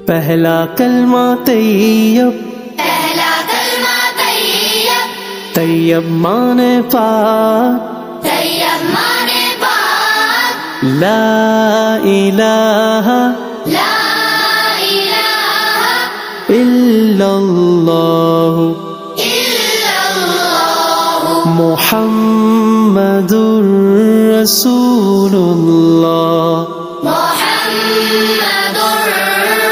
پہلا کلمہ طیب، پہلا کلمہ طیب، طیب مانے پاک، طیب مانے پاک، لا الہ لا الہ الا اللہ الا اللہ محمد رسول اللہ۔ محمد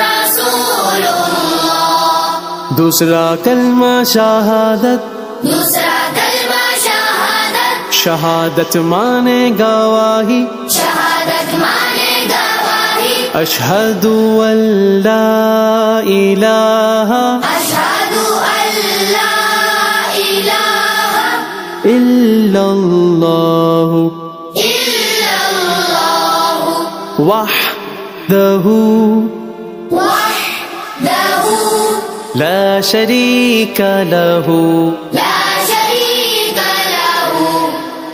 رسول اللہ۔ دوسرا کلمہ شہادت، دوسرا کلمہ شہادت، شہادت مانے گواہی، شہادت مانے گواہی، اشہد ان لا الہ اشہد ان لا الہ الا اللہ الا اللہ وحدہ وحدہ لا شریک لہ لا شریک لہ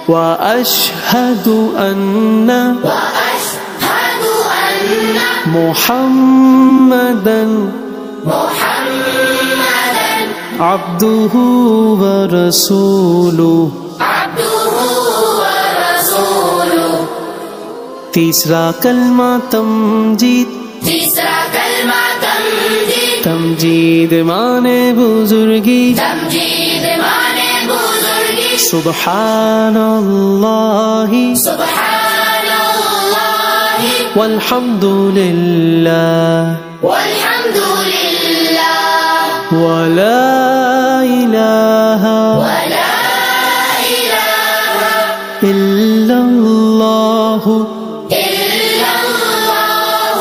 واشہد ان واشہد ان محمدا محمدا عبدہ ورسولہ۔ عبدہ ورسولہ۔ تیسرا کلمہ تمجید، تیسرا کلمہ تمجید، تمجید مانے بزرگی، تمجید مانے بزرگی، سبحان اللہ سبحان اللہ والحمد للہ والحمد للہ ولا الہ ولا الہ الا اللہ الا اللہ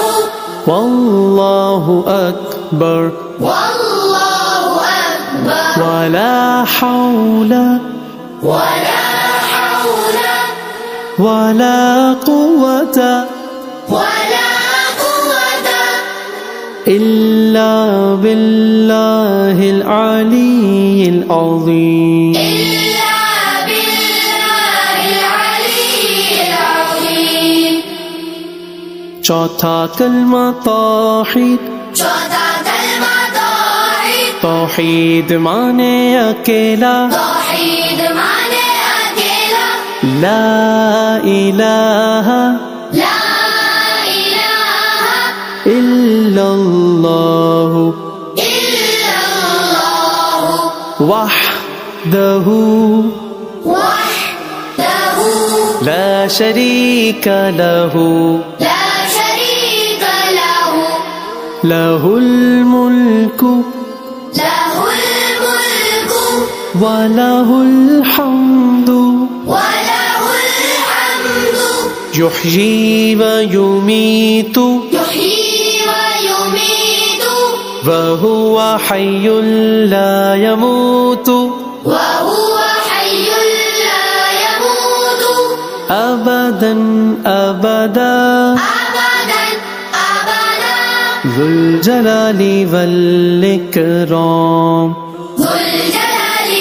واللہ اکبر واللہ اکبر ولا حول ولا حول ولا قوة ولا قوة إلا بالله العلي العظيم۔ إلا بالله العلي العظيم۔ چوتھا کلمہ توحید، چوتھا کلمہ توحید، توحید مانے اکیلا، توحید مانے اکیلا، لا الہ لا الہ الا اللہ الا اللہ وحدہ وحدہ لا شریک لہ لا شریک لہ لہ الملک لہ الملک وَلَهُ الْحَمْدُ وَلَهُ الْحَمْدُ يُحْيِي وَيُمِيتُ يحيي ويميت وَهُوَ حَيٌّ لَا يَمُوتُ وهو حي لا يموت أَبَدًا أَبَدًا أبدا أبدا ذُو الْجَلَالِ وَالْإِكْرَامِ ذو الجلال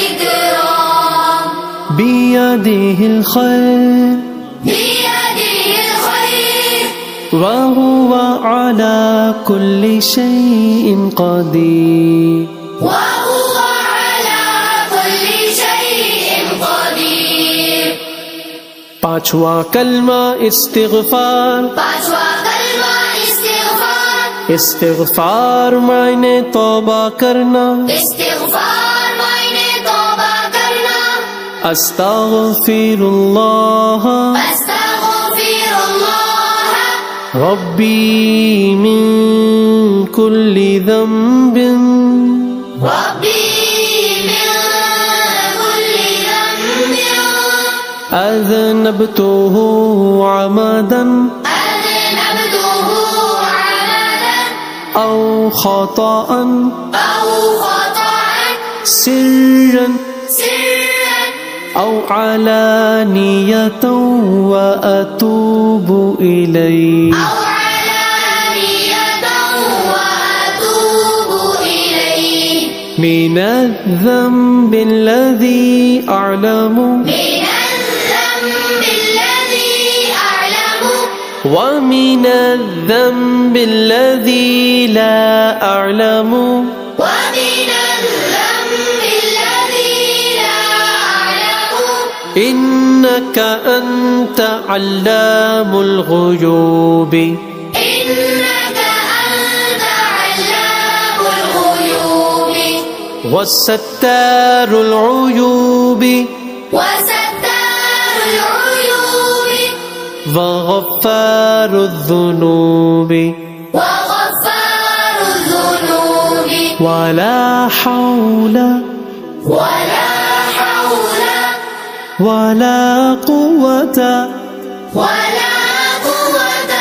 والإكرام بِيَدِهِ الْخَيْرُ بيده الخير وَهُوَ عَلَى كُلِّ شَيْءٍ قَدِيرٌ وهو على كل شيء قدير۔ پانچواں کلمہ استغفار، پانچواں کلمہ استغفار، استغفار معنی توبہ کرنا، استغفار معنی توبہ کرنا، استغفر اللہ استغفر اللہ ربی من کل ذنب ربی من كل ذنب اذنبته عمدا أذنبته عمدا او خطأ أو خطأ سرا سرا او علانیة واتوب الیہ۔ أو علانية وأتوب إليه من الذنب الذي أعلم من الذنب الذي أعلم ومن الذنب الذي لا أعلم ومن الذنب الذي لا أعلم إنك أنت علام الغيوب إنك أنت علام الغيوب والستار العيوب وستار العيوب وغفار الذنوب وغفار الذنوب ولا حول ولا حول ولا قوة ولا قوة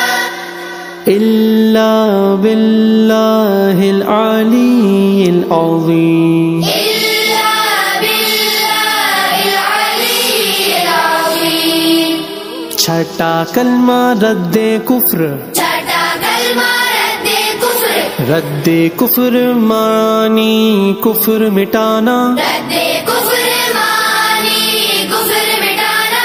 إلا بالله العلي العظيم إلا بالله العلي العظيم چھٹا کلمہ رد کفر چھٹا کلمہ رد کفر مانی کفر مٹانا رد کفر مانی کفر مٹانا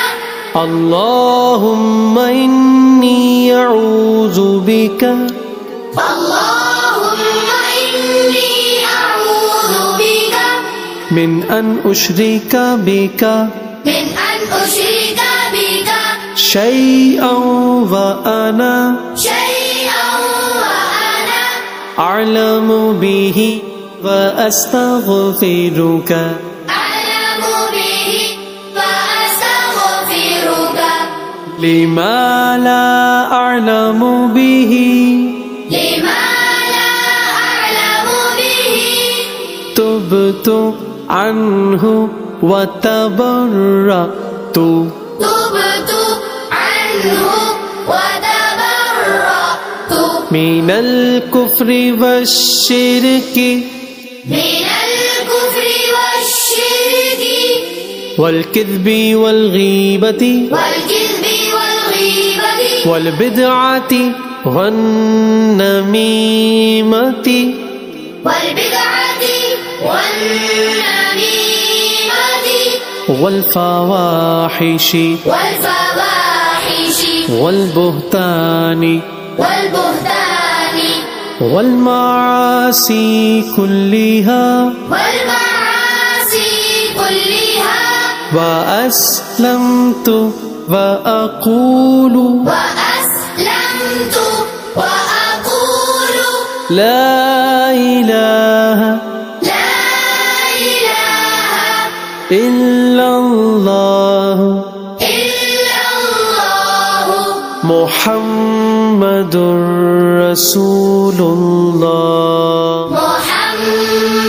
اللہم انی اعوذ بک اللہم انی اعوذ بک من ان اشرک بک من ان اشرک بک شیئا وانا شیئا وانا اعلم به واستغفرک أعلم به وأستغفرك لما لا اعلم به لما لا أعلم به تبت عنه وتبرأت تبت عنه وتبرأت من الكفر والشرك من الكفر والشرك والكذب والغيبة والكذب والغيبة والبدعة والنميمة والبدعة والنميمة والفواحش والفواحش والبهتان والبهتان والمعاصي كلها والمعاصي كلها وأسلمت وأقول وأسلمت وأقول لا إله لا إله إلا الله إلا الله محمد رسول الله محمد